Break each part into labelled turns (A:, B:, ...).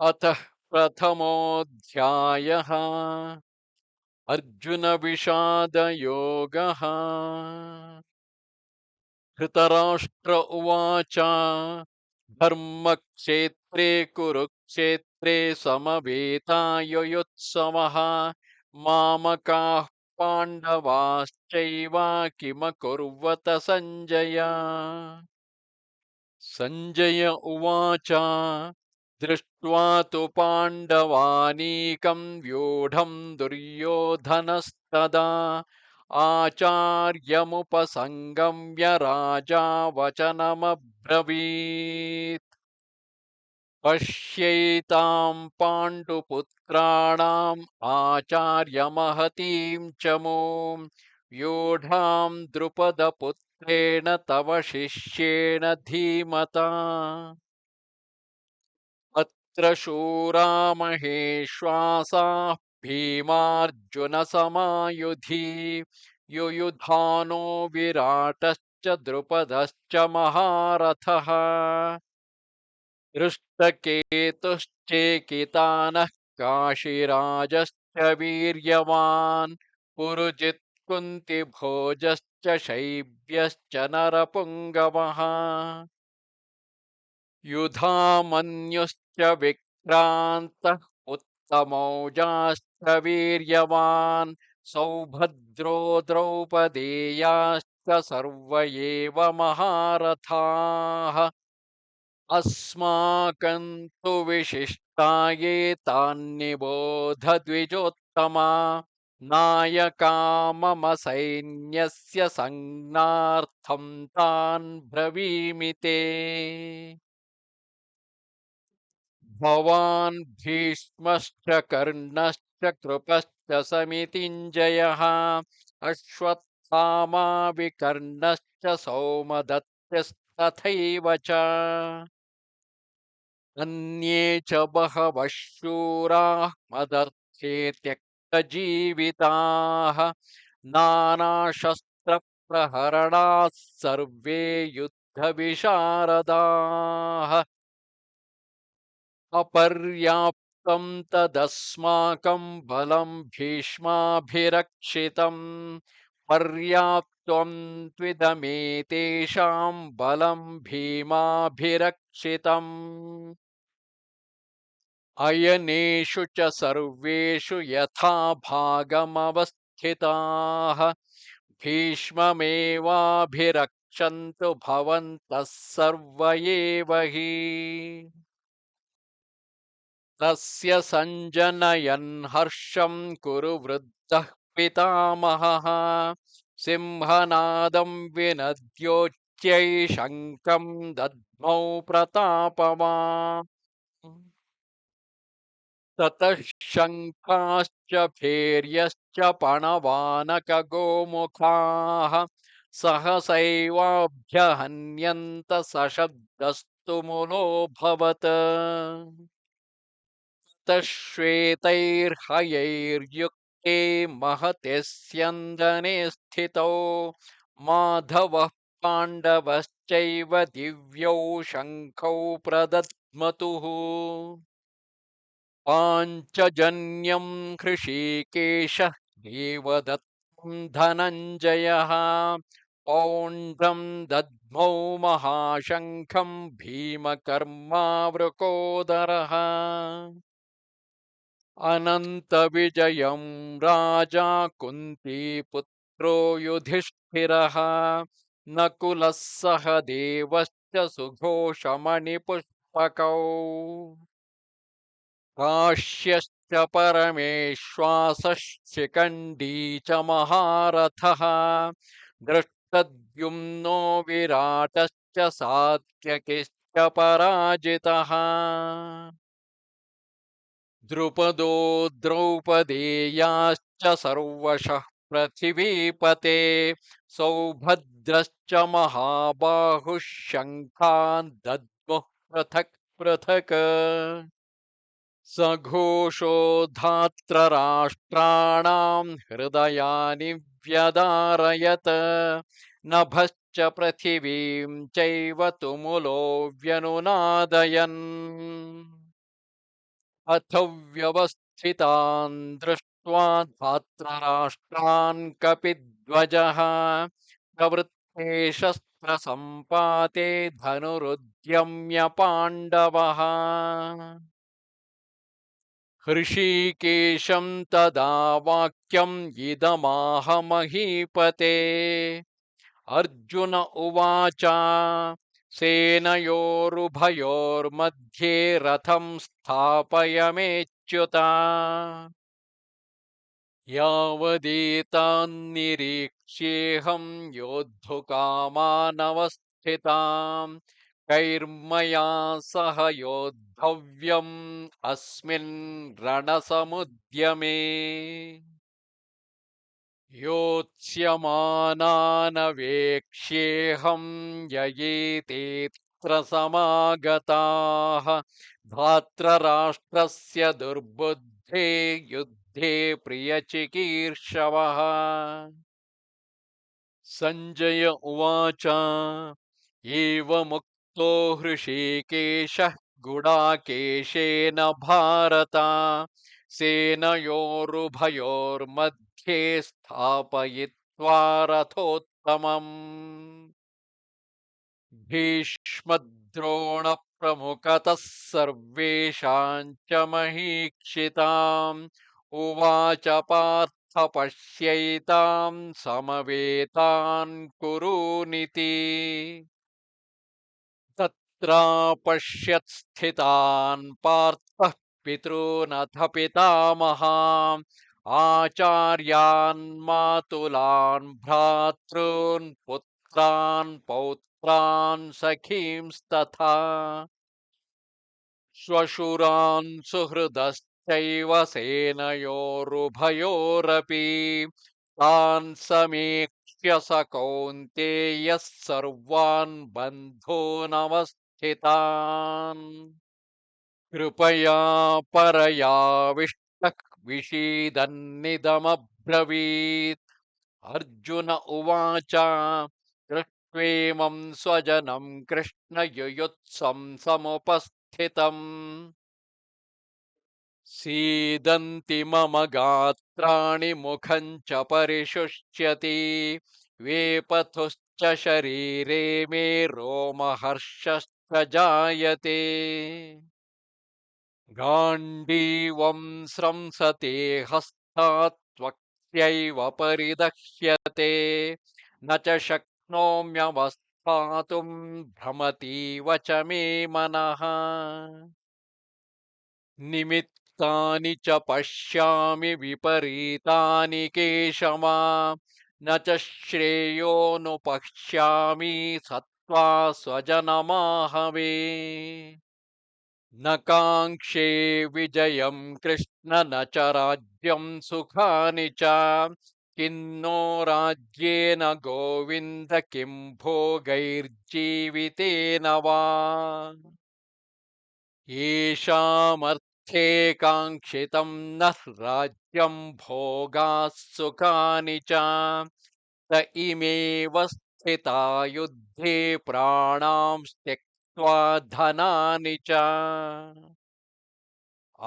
A: अतः प्रथमोऽध्यायः अर्जुनविषादयोगः। धृतराष्ट्र उवाच धर्मक्षेत्रे कुरुक्षेत्रे समवेतायुयुत्सवः मामकाः पाण्डवाश्चैव किमकुर्वत सञ्जय। सञ्जय उवाच दृष्ट्वा तु पाण्डवानीकं व्यूढं दुर्योधनस्तदा आचार्यमुपसङ्गम्य राजा वचनमब्रवीत्। पश्यैतां पाण्डुपुत्राणाम् आचार्यमहतीं च मूं व्यूढां द्रुपदपुत्रेण तव शिष्येण धीमता। अत्र शूरा महेश्वासाः भीमार्जुनसमायुधि युयुधानो विराटश्च द्रुपदश्च महारथः। दृष्टकेतुश्चेकितानः काशीराजश्च वीर्यवान् पुरुजित् कुन्तिभोजश्च शैब्यश्च नरपुङ्गवः। युधामन्युश्च विक्रान्तः उत्तमौजाश्च वीर्यवान् सौभद्रो द्रौपदेयाश्च सर्व एव महारथाः। अस्माकं तु विशिष्टाये तान्निबोध द्विजोत्तमा नायका मम सैन्यस्य संज्ञार्थं तान् ब्रवीमि ते। भवान् भीष्मश्च कर्णश्च कृपश्च समितिञ्जयः अश्वत्थामा विकर्णश्च सौमदत्तस्तथैव च अन्ये च बहवः शूराः मदर्थे त्यक्तजीविताः नानाशस्त्रप्रहरणाः सर्वे युद्धविशारदाः। अपर्याप्तं तदस्माकं बलं भीष्माभिरक्षितं पर्याप्तं त्विदमेतेषां बलं भीमाभिरक्षितम्। अयनेषु च सर्वेषु यथा भागमवस्थिताः भीष्ममेवाभिरक्षन्तु भवन्तः सर्व एव हि। तस्य सञ्जनयन् हर्षं कुरु वृद्धः पितामहः सिंहनादं विनद्योच्चैः शङ्खं दद्मौ प्रतापवान्। ततः शङ्खाश्च भैर्यश्च पणवानकगोमुखाः सहसैवाभ्यहन्यन्त सशब्दस्तु मुलोऽभवत्। श्वेतैर्हयैर्युक्ते महते स्यन्दने स्थितौ माधवः पाण्डवश्चैव दिव्यौ शङ्खौ प्रदद्मतुः। पाञ्चजन्यं हृषीकेशः देवदत्तं धनञ्जयः पौण्ड्रं दद्मौ महाशङ्खं भीमकर्मावृकोदरः। अनन्तविजयं राजा कुन्तीपुत्रो युधिष्ठिरः नकुलः सह देवश्च सुघोषमणिपुष्पकौ काश्यश्च परमेश्वासः शिखण्डी च महारथः दृष्टद्युम्नो विराटश्च सात्यकिश्च पराजितः। द्रुपदो द्रौपदेयाश्च सर्वशः पृथिवीपते सौभद्रश्च महाबाहुः शङ्खान् दद्मुः पृथक् पृथक्। सघोषो धार्तराष्ट्राणां हृदयानि व्यदारयत् नभश्च पृथिवीं चैव तुमुलो व्यनुनादयन्। अथ व्यवस्थितान् दृष्ट्वा धार्तराष्ट्रान् कपिध्वजः प्रवृत्ते शस्त्रसम्पाते धनुरुद्यम्य पाण्डवः हृषीकेशं तदा वाक्यम् इदमाह महीपते अर्जुन उवाच सेनयोरुभयोर्मध्ये रथं स्थापयमेच्युता यावदेतान्निरीक्ष्येऽहं योद्धुकामानवस्थिताम् कैर्मया सह योद्धव्यम् अस्मिन् रणसमुद्यमे योत्स्यमानानवेक्ष्येऽहं ययेतेऽत्र समागताः धार्तराष्ट्रस्य दुर्बुद्धे युद्धे प्रियचिकीर्षवः सञ्जय उवाच एवमुक्तो हृषीकेशः गुडाकेशेन भारत सेनयोरुभयोर्मध्ये स्थापयित्वा रथोत्तमम् भीष्मद्रोणप्रमुखतः सर्वेषां च महीक्षिताम् उवाच पार्थ पश्यैतां समवेतान् कुरूनिति तत्रापश्यत् स्थितान् पार्थः पितॄनथ पितामहान् आचार्यान् मातुलान् भ्रातॄन् पुत्रान् पौत्रान् सखींस्तथा श्वशुरान् सुहृदश्चैव सेनयोरुभयोरपि तान् समीक्ष्य स कौन्तेयः सर्वान् बन्धूनवस्थितान् कृपया परयाविष्टः विषीदन्निदमब्रवीत् अर्जुन उवाच दृष्ट्वेमं स्वजनं कृष्ण युयुत्सं समुपस्थितम् सीदन्ति मम गात्राणि मुखं च परिशुष्यति वेपथुश्च शरीरे मे रोमहर्षश्च जायते गाण्डीवं स्रंसते हस्तात् त्वक्स्यैव परिदह्यते न च शक्नोम्यवस्थातुं भ्रमतीव च मे मनः निमित्तानि च पश्यामि विपरीतानि केशवा न च श्रेयोनुपक्ष्यामि सत्त्वा स्वजनमाहवे न काङ्क्षे विजयं कृष्ण न च राज्यं सुखानि च किन्नो राज्येन गोविन्द किं भोगैर्जीवितेन वा येषामर्थे काङ्क्षितं नः राज्यं भोगाः सुखानि च त इमेव स्थिता युद्धे प्राणां त्यक्त्वा धनानि च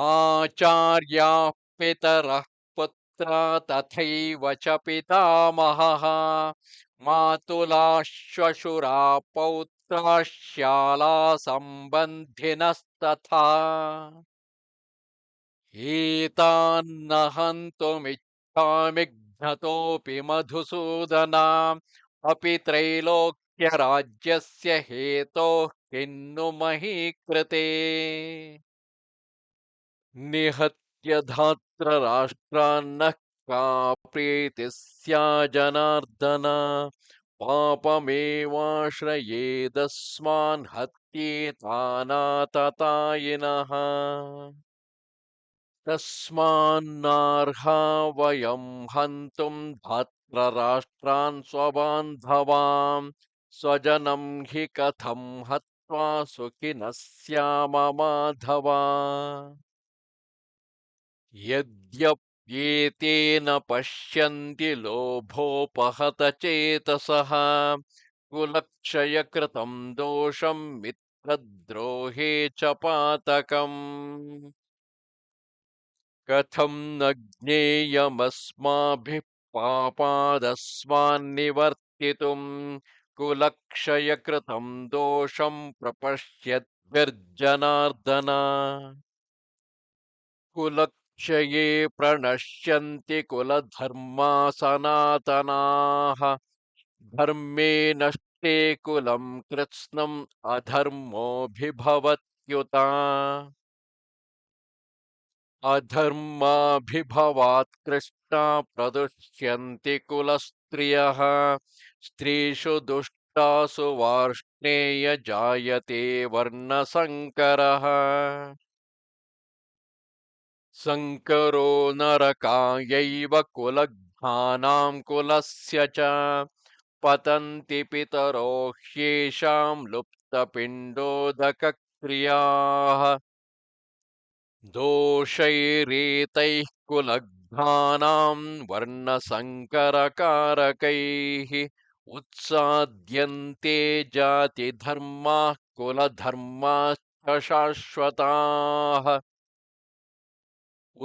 A: आचार्याः पितरः पुत्रा तथैव च पितामहः मातुलाः श्वशुरा पौत्राः श्याला सम्बन्धिनस्तथा एतान्न हन्तुमिच्छामि घ्नतोऽपि मधुसूदना अपि त्रैलोक्यराज्यस्य हेतोः किन्नु मही कृते निहत्य धार्तराष्ट्रान्नः का प्रीतिः स्या जनार्दन पापमेवाश्रयेदस्मान् हत्येतानाततायिनः तस्मान्नार्हा वयं हन्तुं धार्तराष्ट्रान् स्वबान्धवान् स्वजनं हि कथं हत्वा सुखिनः स्याम माधव यद्यप्येतेन पश्यन्ति लोभोपहत चेतसः कुलक्षयकृतं दोषं मित्रद्रोहे च पातकम् कथं न ज्ञेयमस्माभिः पापादस्मान्निवर्तितुम् कुलक्षयकृतं दोषं प्रपश्यद्भिर्जनार्दन कुलक्षये प्रणश्यन्ति कुलधर्मा सनातनाः धर्मे नष्टे कुलं कृत्स्नम् अधर्मोऽभिभवत्युत अधर्माभिभवात् कृष्णा प्रदुष्यन्ति कुलस्त्रियः स्त्रीषु दुष्टासु वार्ष्णेय जायते वर्णसङ्करः सङ्करो नरकायैव कुलघ्नानां कुलस्य च पतन्ति पितरो ह्येषां लुप्तपिण्डोदकक्रियाः दोषैरेतैः कुलघ्नानां वर्णसङ्करकारकैः उत्साद्यन्ते जातिधर्माः कुलधर्माश्च शाश्वताः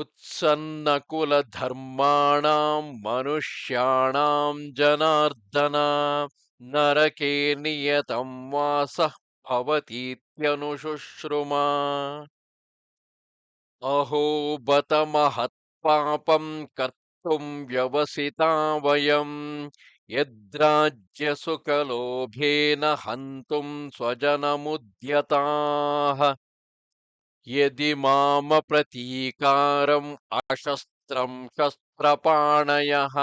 A: उत्सन्नकुलधर्माणां मनुष्याणां जनार्दन नरके नियतं वासः भवतीत्यनुशुश्रुमा अहो बत महत्पापं कर्तुं व्यवसिता वयं यद्राज्यसुखलोभेन हन्तुं स्वजनमुद्यताः यदि मामप्रतीकारम् अशस्त्रं शस्त्रपाणयः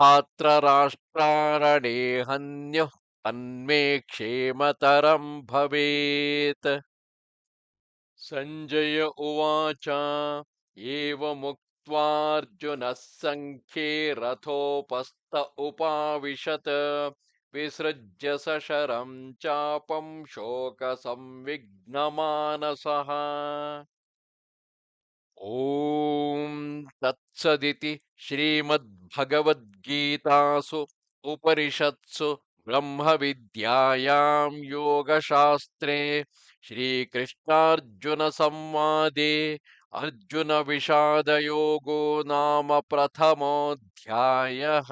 A: धात्रराष्ट्रारणे हन्युः तन्मे क्षेमतरं भवेत् सञ्जय उवाच एवमुक्त्वार्जुनः सङ्ख्ये रथोपस्थ उपाविशत् विसृज्य सशरं चापं शोकसंविघ्नमानसः ॐ तत्सदिति श्रीमद्भगवद्गीतासु उपनिषत्सु ब्रह्मविद्यायां योगशास्त्रे श्रीकृष्णार्जुनसंवादे अर्जुनविषादयोगो नाम प्रथमोऽध्यायः।